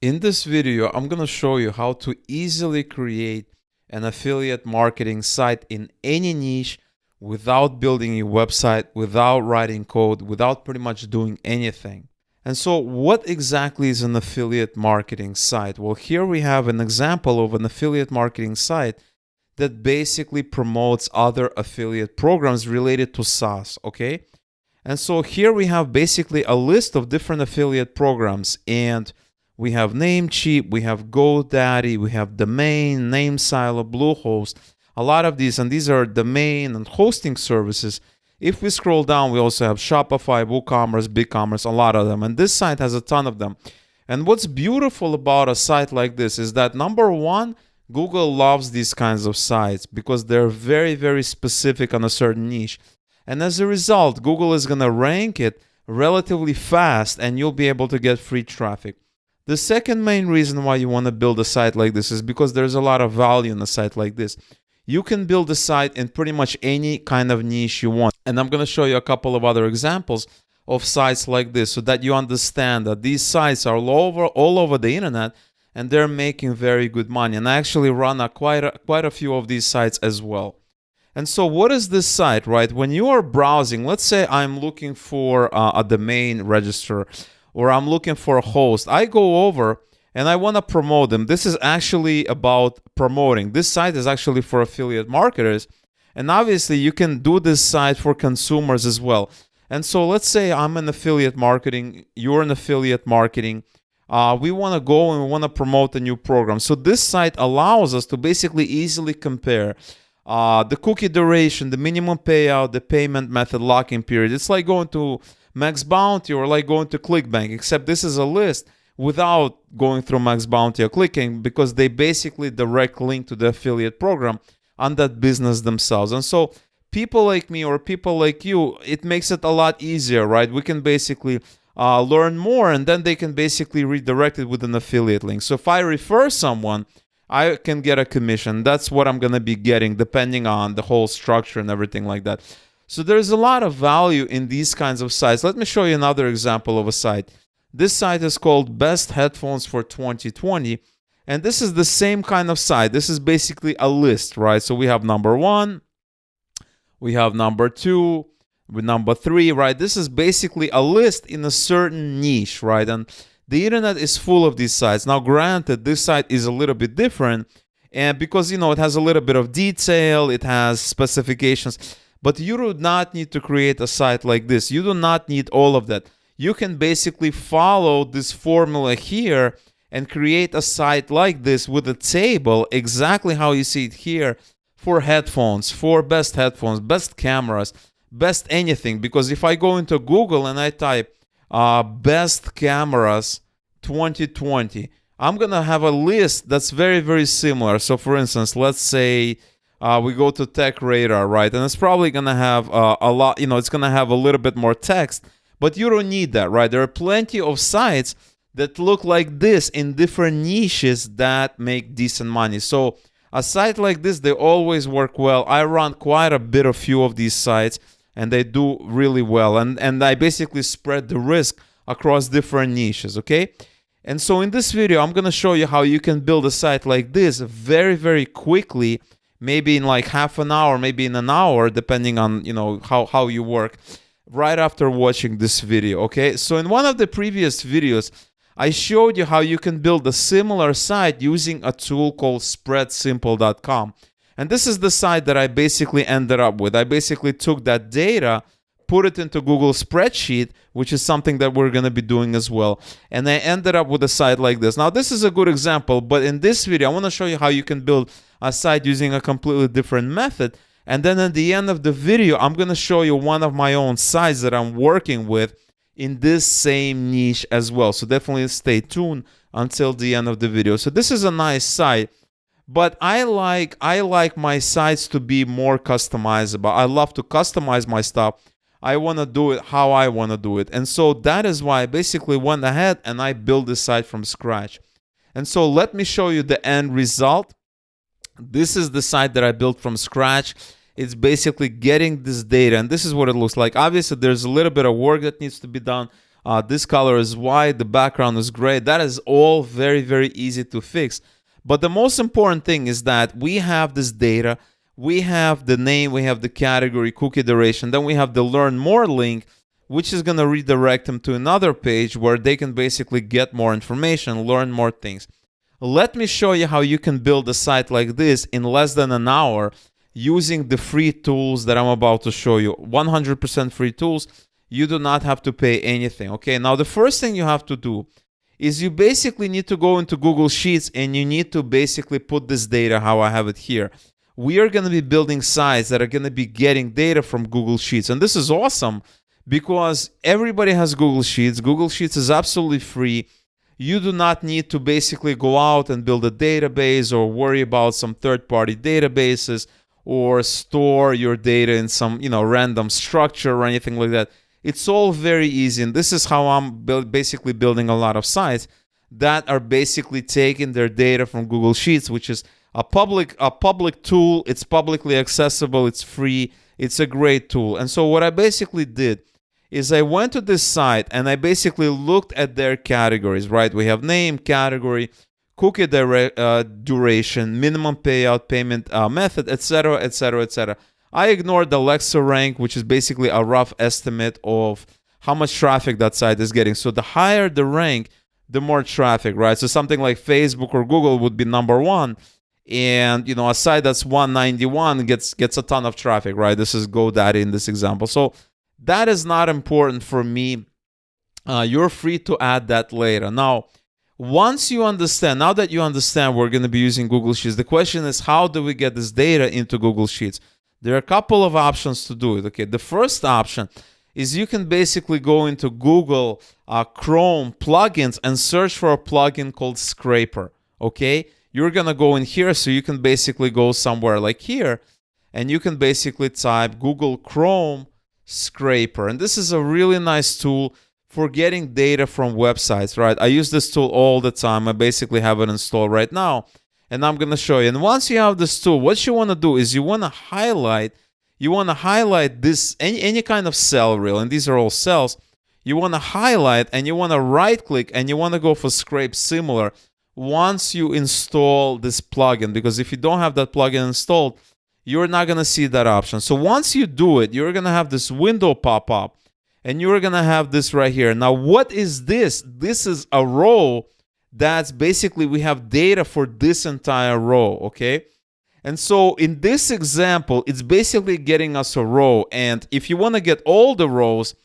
In this video, I'm going to show you how to easily create an affiliate marketing site in any niche without building a website, without writing code, without pretty much doing anything. And so what exactly is an affiliate marketing site? Well, here we have an example of an affiliate marketing site that basically promotes other affiliate programs related to SaaS, okay? And so here we have basically a list of different affiliate programs, and we have Namecheap, we have GoDaddy, we have Domain, NameSilo, Bluehost, a lot of these, and these are domain and hosting services. If we scroll down, we also have Shopify, WooCommerce, BigCommerce, a lot of them, and this site has a ton of them. And what's beautiful about a site like this is that, number one, Google loves these kinds of sites because they're very, very specific on a certain niche. And as a result, Google is going to rank it relatively fast and you'll be able to get free traffic. The second main reason why you want to build a site like this is because there's a lot of value in a site like this. You can build a site in pretty much any kind of niche you want. And I'm going to show you a couple of other examples of sites like this so that you understand that these sites are all over the internet and they're making very good money. And I actually run quite a few of these sites as well. And so what is this site, right? When you are browsing, let's say I'm looking for a domain register, or I'm looking for a host. I go over and I want to promote them. This is actually about promoting. This site is actually for affiliate marketers. And obviously you can do this site for consumers as well. And so let's say I'm in affiliate marketing, you're in affiliate marketing. We want to go and we want to promote a new program. So this site allows us to basically easily compare the cookie duration, the minimum payout, the payment method, lock-in period. It's like going to Max Bounty or like going to ClickBank, except this is a list without going through Max Bounty or clicking, because they basically direct link to the affiliate program on that business themselves. And so people like me or people like you, it makes it a lot easier, right? We can basically learn more, and then they can basically redirect it with an affiliate link. So if I refer someone, I can get a commission. That's what I'm going to be getting depending on the whole structure and everything like that. So there's a lot of value in these kinds of sites. Let me show you another example of a site. This site is called Best Headphones for 2020. And this is the same kind of site. This is basically a list, right? So we have number one, we have number two, with number three, right? This is basically a list in a certain niche, right? And the internet is full of these sites. Now, granted, this site is a little bit different, and because, it has a little bit of detail, it has specifications, but you do not need to create a site like this. You do not need all of that. You can basically follow this formula here and create a site like this with a table, exactly how you see it here, for headphones, for best headphones, best cameras, best anything. Because if I go into Google and I type best cameras 2020, I'm going to have a list that's very, very similar. So for instance, let's say we go to Tech Radar, right? And it's probably going to have a lot, it's going to have a little bit more text, but you don't need that, right? There are plenty of sites that look like this in different niches that make decent money. So a site like this, they always work well. I run quite a bit of few of these sites, and they do really well. And I basically spread the risk across different niches, okay? And so in this video, I'm going to show you how you can build a site like this very, very quickly, maybe in like half an hour, maybe in an hour, depending on, how you work, right after watching this video, okay? So in one of the previous videos, I showed you how you can build a similar site using a tool called spreadsimple.com. And this is the site that I basically ended up with. I basically took that data, put it into Google Spreadsheet, which is something that we're going to be doing as well. And I ended up with a site like this. Now, this is a good example, but in this video, I want to show you how you can build a site using a completely different method. And then at the end of the video, I'm going to show you one of my own sites that I'm working with in this same niche as well. So definitely stay tuned until the end of the video. So this is a nice site. But I like my sites to be more customizable. I love to customize my stuff. I want to do it how I want to do it. And so that is why I basically went ahead and I built this site from scratch. And so let me show you the end result. This is the site that I built from scratch. It's basically getting this data, and this is what it looks like. Obviously, there's a little bit of work that needs to be done. This color is white, the background is gray. That is all very, very easy to fix. But the most important thing is that we have this data. We have the name, we have the category, cookie duration. Then we have the learn more link, which is going to redirect them to another page where they can basically get more information, learn more things. Let me show you how you can build a site like this in less than an hour using the free tools that I'm about to show you. 100% free tools. You do not have to pay anything. Okay, now the first thing you have to do is you basically need to go into Google Sheets and you need to basically put this data how I have it here. We are going to be building sites that are going to be getting data from Google Sheets. And this is awesome because everybody has Google Sheets. Google Sheets is absolutely free. You do not need to basically go out and build a database or worry about some third-party databases or store your data in some, random structure or anything like that. It's all very easy, and this is how I'm basically building a lot of sites that are basically taking their data from Google Sheets, which is a public tool. It's publicly accessible. It's free. It's a great tool. And so what I basically did is I went to this site and I basically looked at their categories, right? We have name, category, cookie duration, minimum payout, payment method, etc., etc., etc. I ignored the Alexa rank, which is basically a rough estimate of how much traffic that site is getting. So the higher the rank, the more traffic, right? So something like Facebook or Google would be number one. And, a site that's 191 gets a ton of traffic, right? This is GoDaddy in this example. So that is not important for me. You're free to add that later. Now, now that you understand we're going to be using Google Sheets, the question is, how do we get this data into Google Sheets? There are a couple of options to do it. Okay, the first option is you can basically go into Google Chrome plugins and search for a plugin called Scraper. Okay, you're gonna go in here, so you can basically go somewhere like here, and you can basically type Google Chrome Scraper, and this is a really nice tool for getting data from websites, right? I use this tool all the time. I basically have it installed right now, and I'm going to show you. And once you have this tool, what you want to do is you want to highlight this, any kind of cell reel, and these are all cells. You want to highlight, and you want to right click, and you want to go for scrape similar once you install this plugin, because if you don't have that plugin installed, you're not going to see that option. So once you do it, you're going to have this window pop up, and you're going to have this right here. Now, what is this? This is a row that's basically, we have data for this entire row, okay? And so in this example, it's basically getting us a row. And if you want to get all the rows,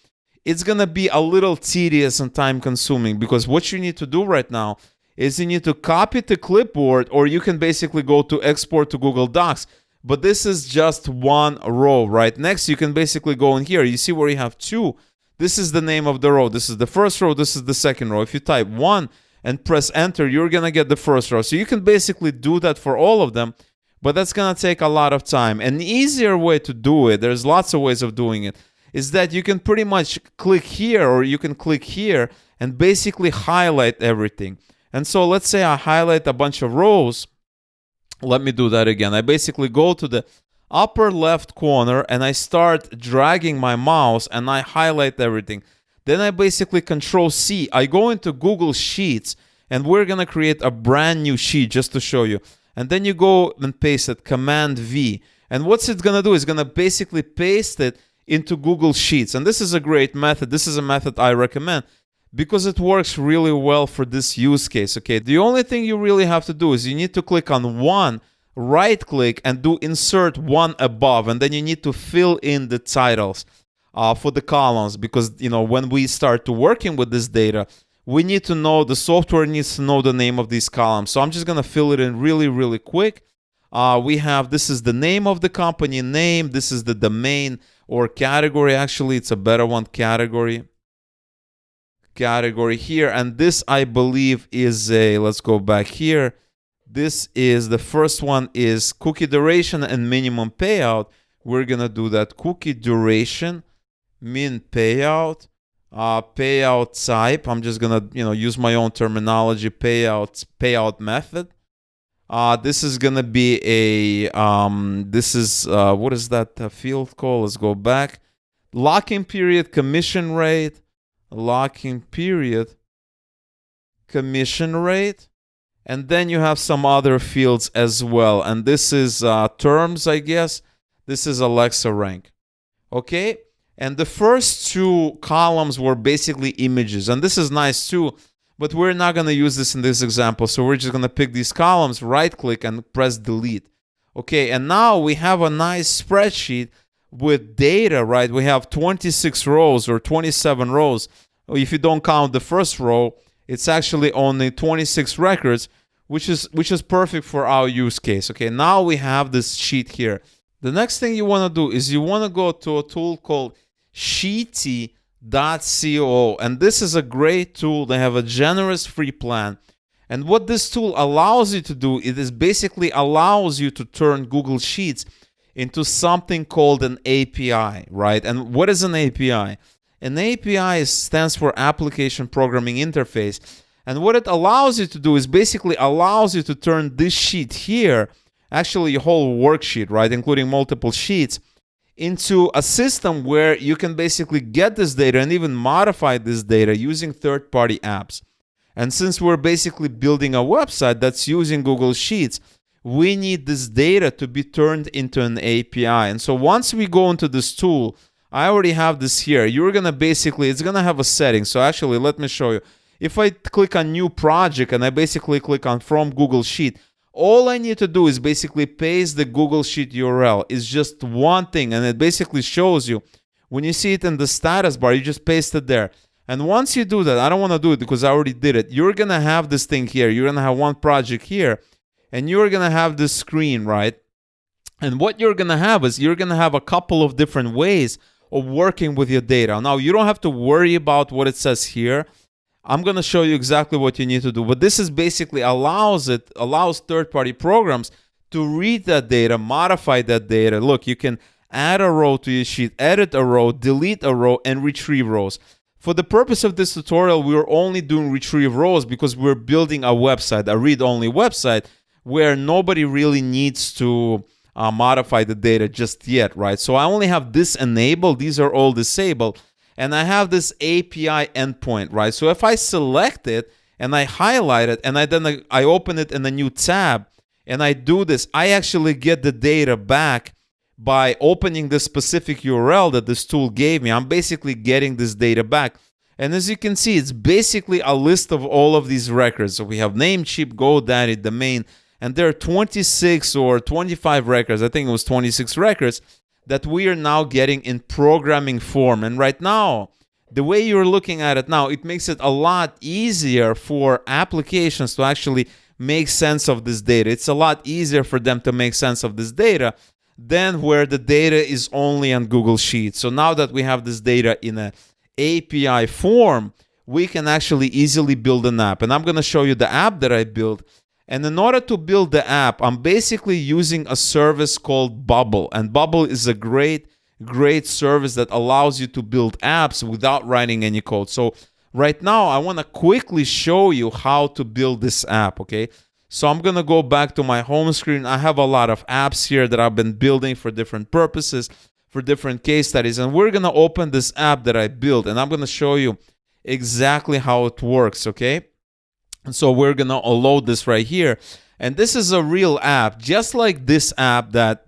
it's going to be a little tedious and time consuming, because what you need to do right now is you need to copy to clipboard, or you can basically go to export to Google Docs. But this is just one row, right? Next, you can basically go in here. You see where you have two. This is the name of the row. This is the first row. This is the second row. If you type 1 and press enter, you're going to get the first row. So you can basically do that for all of them, but that's going to take a lot of time. An easier way to do it, there's lots of ways of doing it, is that you can pretty much click here, or you can click here and basically highlight everything. And so let's say I highlight a bunch of rows. Let me do that again. I basically go to the upper left corner and I start dragging my mouse and I highlight everything. Then I basically Control C. I go into Google Sheets and we're going to create a brand new sheet just to show you. And then you go and paste it, Command V. And what's it going to do is going to basically paste it into Google Sheets. And this is a great method. This is a method I recommend because it works really well for this use case, okay? The only thing you really have to do is you need to click on one, right click, and do insert one above, and then you need to fill in the titles for the columns, because, you know, when we start to working with this data, we need to know, the software needs to know the name of these columns. So I'm just gonna fill it in really, really quick. We have, this is the name of the company name, this is the domain or category, actually it's a better one, category here, and this I believe is a, let's go back here, this is, the first one is cookie duration and minimum payout. We're gonna do that, cookie duration, min payout, payout type, I'm just gonna, you know, use my own terminology, payout method. This is gonna be a, this is, what is that field called? Let's go back, lock-in period, commission rate, locking period, commission rate, and then you have some other fields as well. And this is terms, I guess. This is Alexa rank. Okay? And the first two columns were basically images. And this is nice too, but we're not going to use this in this example. So we're just going to pick these columns, right-click, and press delete. Okay, and now we have a nice spreadsheet with data, right? We have 26 rows or 27 rows. If you don't count the first row, it's actually only 26 records, which is perfect for our use case. Okay, now we have this sheet here. The next thing you want to do is you want to go to a tool called Sheety.co, and this is a great tool. They have a generous free plan. And what this tool allows you to do, it is basically allows you to turn Google Sheets into something called an API, right? And what is an API? An API stands for Application Programming Interface. And what it allows you to do is basically allows you to turn this sheet here, actually a whole worksheet, right, including multiple sheets, into a system where you can basically get this data and even modify this data using third-party apps. And since we're basically building a website that's using Google Sheets, we need this data to be turned into an API. And so once we go into this tool, I already have this here. You're going to basically, it's going to have a setting. So actually, let me show you. If I click on New Project and I basically click on From Google Sheet, all I need to do is basically paste the Google Sheet URL. It's just one thing, and it basically shows you. When you see it in the status bar, you just paste it there. And once you do that, I don't want to do it because I already did it. You're going to have this thing here. You're going to have one project here, and you're going to have this screen, right? And what you're going to have is you're going to have a couple of different ways of working with your data. Now, you don't have to worry about what it says here. I'm going to show you exactly what you need to do. But this is basically allows third-party programs to read that data, modify that data. Look, you can add a row to your sheet, edit a row, delete a row, and retrieve rows. For the purpose of this tutorial, we're only doing retrieve rows because we're building a website, a read-only website, where nobody really needs to modify the data just yet, right? So I only have this enabled. These are all disabled. And I have this API endpoint, right? So if I select it and I highlight it and then I open it in a new tab and I do this, I actually get the data back by opening the specific URL that this tool gave me. I'm basically getting this data back. And as you can see, it's basically a list of all of these records. So we have Namecheap, GoDaddy, domain, and there are 26 or 25 records. I think it was 26 records that we are now getting in programming form. And right now, the way you're looking at it now, it makes it a lot easier for applications to actually make sense of this data. It's a lot easier for them to make sense of this data than where the data is only on Google Sheets. So now that we have this data in an API form, we can actually easily build an app. And I'm going to show you the app that I built. And in order to build the app, I'm basically using a service called Bubble. And Bubble is a great service that allows you to build apps without writing any code. So right now, I want to quickly show you how to build this app, okay? So I'm going to go back to my home screen. I have a lot of apps here that I've been building for different purposes, for different case studies. And we're going to open this app that I built. And I'm going to show you exactly how it works, okay? And so we're going to load this right here. And this is a real app, just like this app that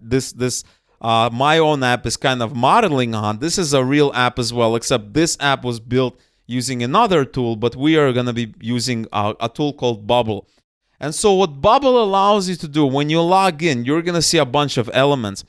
my own app is kind of modeling on. This is a real app as well, except this app was built using another tool, but we are going to be using a tool called Bubble. And so what Bubble allows you to do, when you log in, you're going to see a bunch of elements.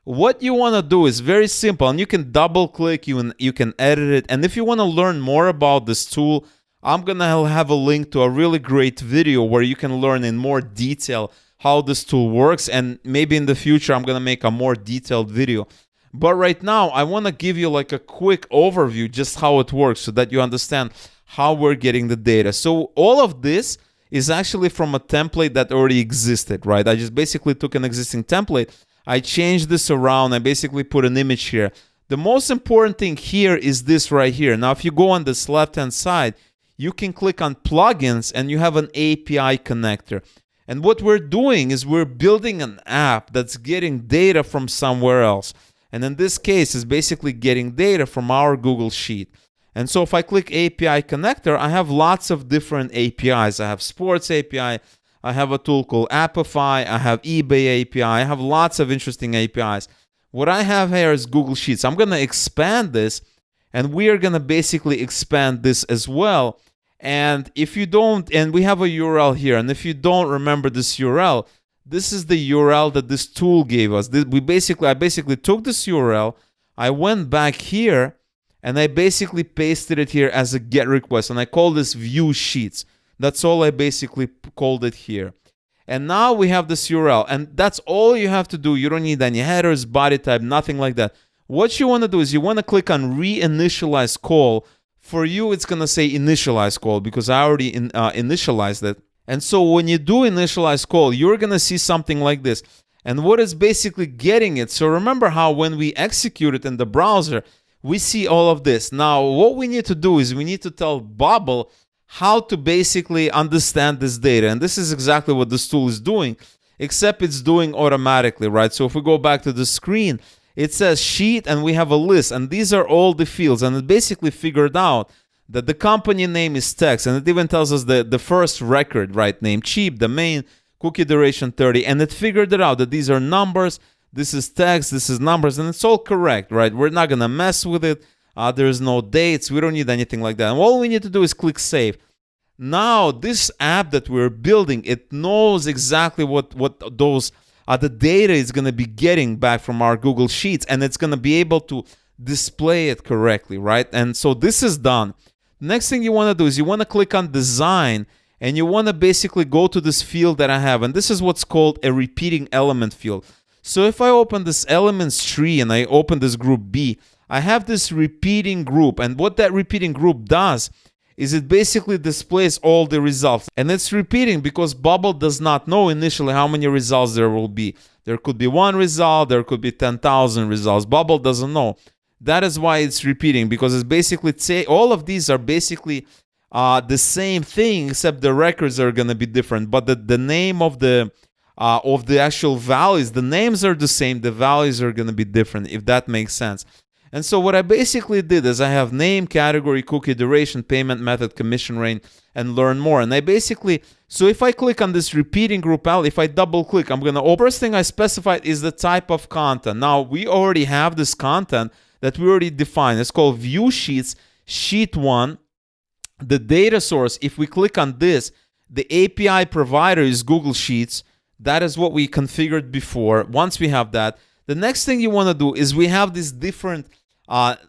What you want to do is very simple, and you can double click, you can edit it. And if you want to learn more about this tool, I'm going to have a link to a really great video where you can learn in more detail how this tool works. And maybe in the future, I'm going to make a more detailed video. But right now, I want to give you like a quick overview, just how it works, so that you understand how we're getting the data. So all of this is actually from a template that already existed, right? I just basically took an existing template. I changed this around. I basically put an image here. The most important thing here is this right here. Now, if you go on this left-hand side, you can click on plugins and you have an API connector. And what we're doing is we're building an app that's getting data from somewhere else. And in this case, it's basically getting data from our Google Sheet. And so if I click API connector, I have lots of different APIs. I have sports API, I have a tool called Appify, I have eBay API, I have lots of interesting APIs. What I have here is Google Sheets. I'm going to expand this, and we are going to basically expand this as well. And if you don't, and we have a URL here, and if you don't remember this URL, this is the URL that this tool gave us. I basically took this URL, I went back here, and I basically pasted it here as a GET request, and I call this View Sheets. That's all I basically called it here. And now we have this URL, and that's all you have to do. You don't need any headers, body type, nothing like that. What you want to do is you want to click on Reinitialize Call. For you, it's going to say Initialize Call because I already initialized it. And so when you do Initialize Call, you're going to see something like this. And what is basically getting it? So remember how when we execute it in the browser, we see all of this. Now, what we need to do is we need to tell Bubble how to basically understand this data. And this is exactly what this tool is doing, except it's doing automatically, right? So if we go back to the screen, it says sheet and we have a list, and these are all the fields. And it basically figured out that the company name is text, and it even tells us the first record, right? Name cheap, domain, cookie duration 30, and it figured it out that these are numbers, this is text, this is numbers, and it's all correct, right? We're not gonna mess with it. There's no dates. We don't need anything like that. And all we need to do is click Save. Now, this app that we're building, it knows exactly what those the data is going to be getting back from our Google Sheets, and it's going to be able to display it correctly, right? And so this is done. Next thing you want to do is you want to click on Design, and you want to basically go to this field that I have, and this is what's called a repeating element field. So if I open this elements tree and I open this group B, I have this repeating group, and what that repeating group does is it basically displays all the results. And it's repeating because Bubble does not know initially how many results there will be. There could be one result, there could be 10,000 results. Bubble doesn't know. That is why it's repeating, because it's basically all of these are basically the same thing, except the records are going to be different. But the name of the actual values, the names are the same, the values are going to be different, if that makes sense. And so what I basically did is I have name, category, cookie duration, payment method, commission rate, and learn more. And I basically, so if I click on this repeating group out, if I double click, I'm going to, first thing I specified is the type of content. Now, we already have this content that we already defined. It's called View Sheets, Sheet 1. The data source, if we click on this, the API provider is Google Sheets. That is what we configured before. Once we have that, the next thing you want to do is we have these different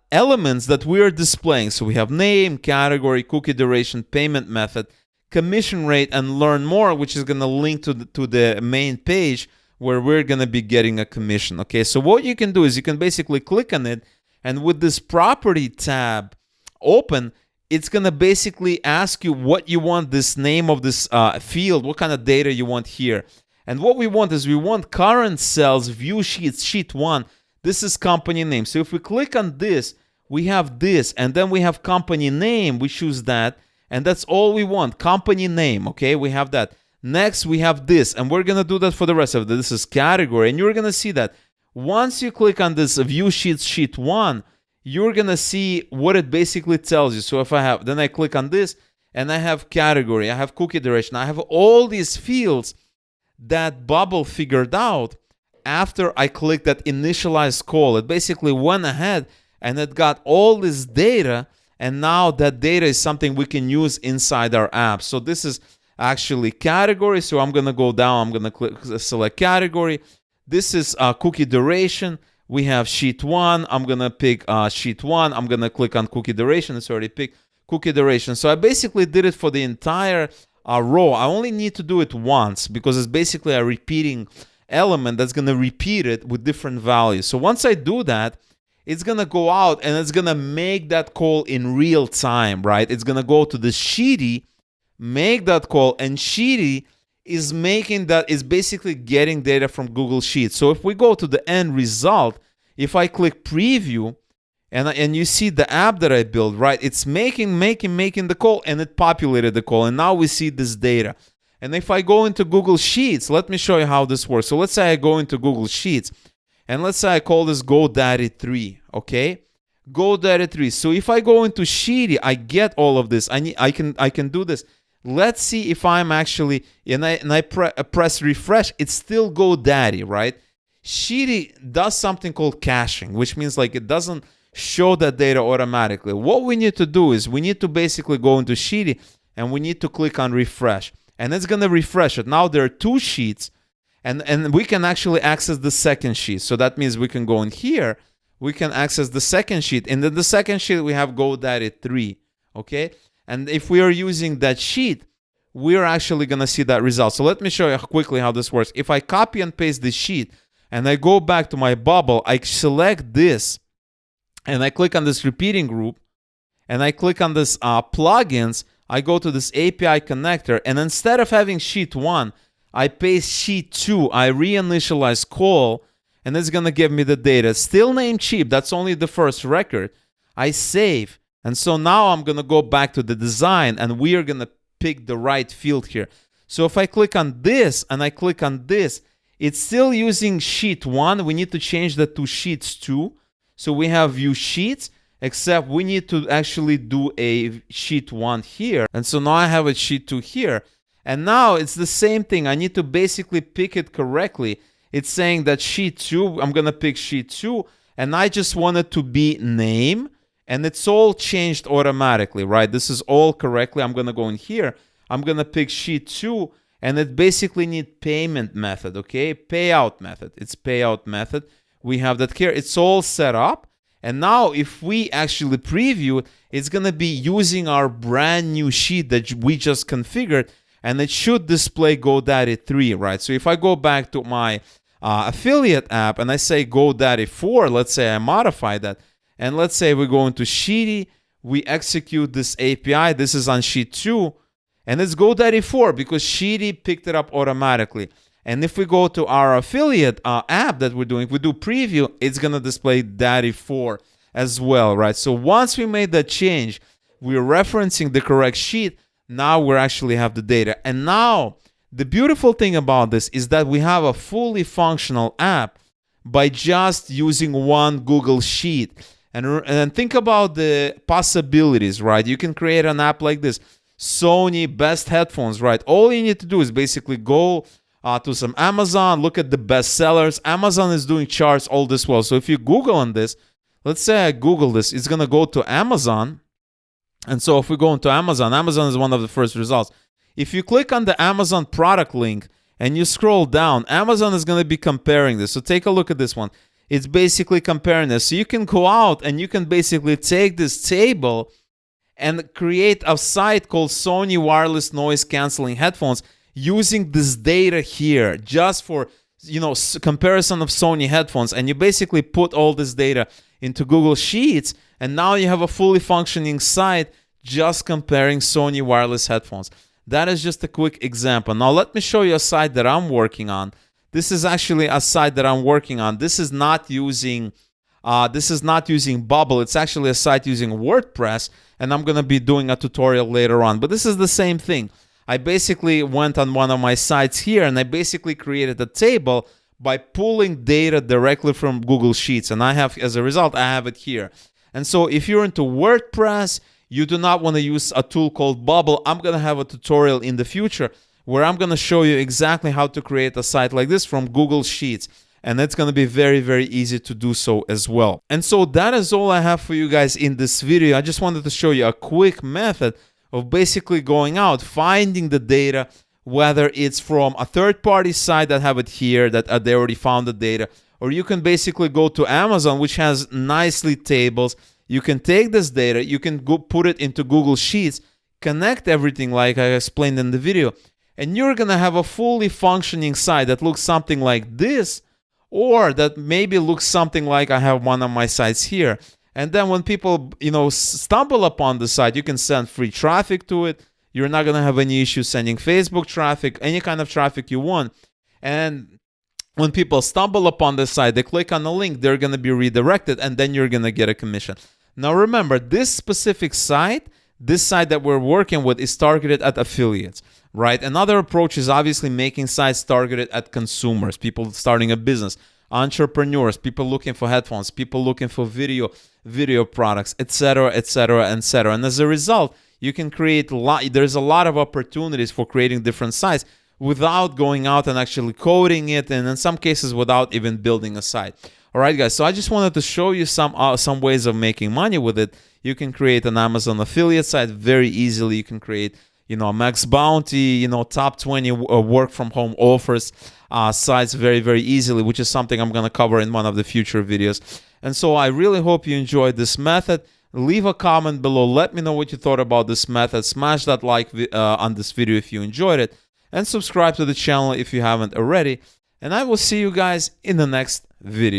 elements that we are displaying. So we have name, category, cookie duration, payment method, commission rate, and learn more, which is going to link to the main page where we're going to be getting a commission. Okay, so what you can do is you can basically click on it, and with this property tab open, it's going to basically ask you what you want this name of this field, what kind of data you want here. And what we want is we want current sales, view sheets, sheet 1. This is company name. So if we click on this, we have this, and then we have company name. We choose that, and that's all we want, company name. Okay, we have that. Next, we have this, and we're going to do that for the rest of it. This is category, and you're going to see that once you click on this view sheets, sheet 1, you're going to see what it basically tells you. So if I have, then I click on this, and I have category, I have cookie duration, I have all these fields that Bubble figured out after I clicked that initialize call. It basically went ahead and it got all this data, and now that data is something we can use inside our app. So this is actually category. So I'm going to go down, I'm going to select category. This is cookie duration. We have sheet 1. I'm going to pick sheet 1. I'm going to click on cookie duration. It's already picked cookie duration. So I basically did it for the entire row. I only need to do it once because it's basically a repeating element that's going to repeat it with different values. So once I do that, it's going to go out and it's going to make that call in real time, right? It's going to go to the Sheety, make that call, and Sheety is making that, is basically getting data from Google Sheets. So if we go to the end result, if I click preview, and you see the app that I built, right? It's making the call, and it populated the call, and now we see this data. And if I go into Google Sheets, let me show you how this works. So let's say I go into Google Sheets, and let's say I call this GoDaddy 3, okay? GoDaddy 3. So if I go into Sheety, I get all of this. I can do this. Let's see if I'm actually, and I press refresh, it's still GoDaddy, right? Sheety does something called caching, which means like it doesn't show that data automatically. What we need to do is we need to basically go into Sheety and we need to click on refresh. And it's going to refresh it. Now there are 2 sheets and we can actually access the second sheet. So that means we can go in here, we can access the second sheet. And then the second sheet we have GoDaddy 3, okay? And if we are using that sheet, we're actually going to see that result. So let me show you quickly how this works. If I copy and paste this sheet and I go back to my bubble, I select this and I click on this repeating group and I click on this plugins, I go to this API connector, and instead of having sheet 1, I paste sheet 2, I reinitialize call, and it's going to give me the data. Still named cheap, that's only the first record. I save. And so now I'm going to go back to the design and we are going to pick the right field here. So if I click on this and I click on this, it's still using sheet 1. We need to change that to sheets 2. So we have view sheets, except we need to actually do a sheet 1 here. And so now I have a sheet 2 here. And now it's the same thing. I need to basically pick it correctly. It's saying that sheet 2, I'm going to pick sheet 2. And I just want it to be name. And it's all changed automatically, right? This is all correctly. I'm going to go in here. I'm going to pick sheet 2. And it basically needs payment method, okay? Payout method. It's payout method. We have that here. It's all set up. And now if we actually preview it, it's going to be using our brand new sheet that we just configured. And it should display GoDaddy 3, right? So if I go back to my affiliate app and I say GoDaddy 4, let's say I modify that. And let's say we go into Sheety, we execute this API. This is on sheet 2, and it's GoDaddy 4 because Sheety picked it up automatically. And if we go to our affiliate app that we're doing, if we do preview, it's going to display Daddy 4 as well, right? So once we made that change, we're referencing the correct sheet. Now we actually have the data. And now the beautiful thing about this is that we have a fully functional app by just using one Google Sheet. And think about the possibilities, right? You can create an app like this. Sony best headphones, right? All you need to do is basically go to some Amazon, look at the best sellers. Amazon is doing charts all this well. So if you Google on this, let's say I Google this, it's going to go to Amazon. And so if we go into Amazon, Amazon is one of the first results. If you click on the Amazon product link and you scroll down, Amazon is going to be comparing this. So take a look at this one. It's basically comparing this. So you can go out and you can basically take this table and create a site called Sony wireless noise canceling headphones using this data here just for, comparison of Sony headphones. And you basically put all this data into Google Sheets, and now you have a fully functioning site just comparing Sony wireless headphones. That is just a quick example. Now let me show you a site that I'm working on. This is actually a site that I'm working on. This is not using Bubble. It's actually a site using WordPress, and I'm going to be doing a tutorial later on. But this is the same thing. I basically went on one of my sites here, and I basically created a table by pulling data directly from Google Sheets. And as a result, I have it here. And so if you're into WordPress, you do not want to use a tool called Bubble. I'm going to have a tutorial in the future where I'm going to show you exactly how to create a site like this from Google Sheets. And it's going to be very, very easy to do so as well. And so that is all I have for you guys in this video. I just wanted to show you a quick method of basically going out, finding the data, whether it's from a third-party site that have it here, that they already found the data, or you can basically go to Amazon, which has nicely tables. You can take this data, you can go put it into Google Sheets, connect everything like I explained in the video, and you're going to have a fully functioning site that looks something like this, or that maybe looks something like I have one of my sites here. And then when people, stumble upon the site, you can send free traffic to it. You're not going to have any issues sending Facebook traffic, any kind of traffic you want. And when people stumble upon the site, they click on the link, they're going to be redirected, and then you're going to get a commission. Now remember, this specific site, this site that we're working with is targeted at affiliates, right? Another approach is obviously making sites targeted at consumers, people starting a business. entrepreneurs, people looking for headphones, people looking for video products, etc., etc., etc. And as a result, you can create there's a lot of opportunities for creating different sites without going out and actually coding it, and in some cases without even building a site. All right, guys, so I just wanted to show you some ways of making money with it. You can create an Amazon affiliate site very easily. You can create, a max bounty, top 20 work from home offers sites very, very easily, which is something I'm going to cover in one of the future videos. And so I really hope you enjoyed this method. Leave a comment below. Let me know what you thought about this method. Smash that like on this video if you enjoyed it, and subscribe to the channel if you haven't already. And I will see you guys in the next video.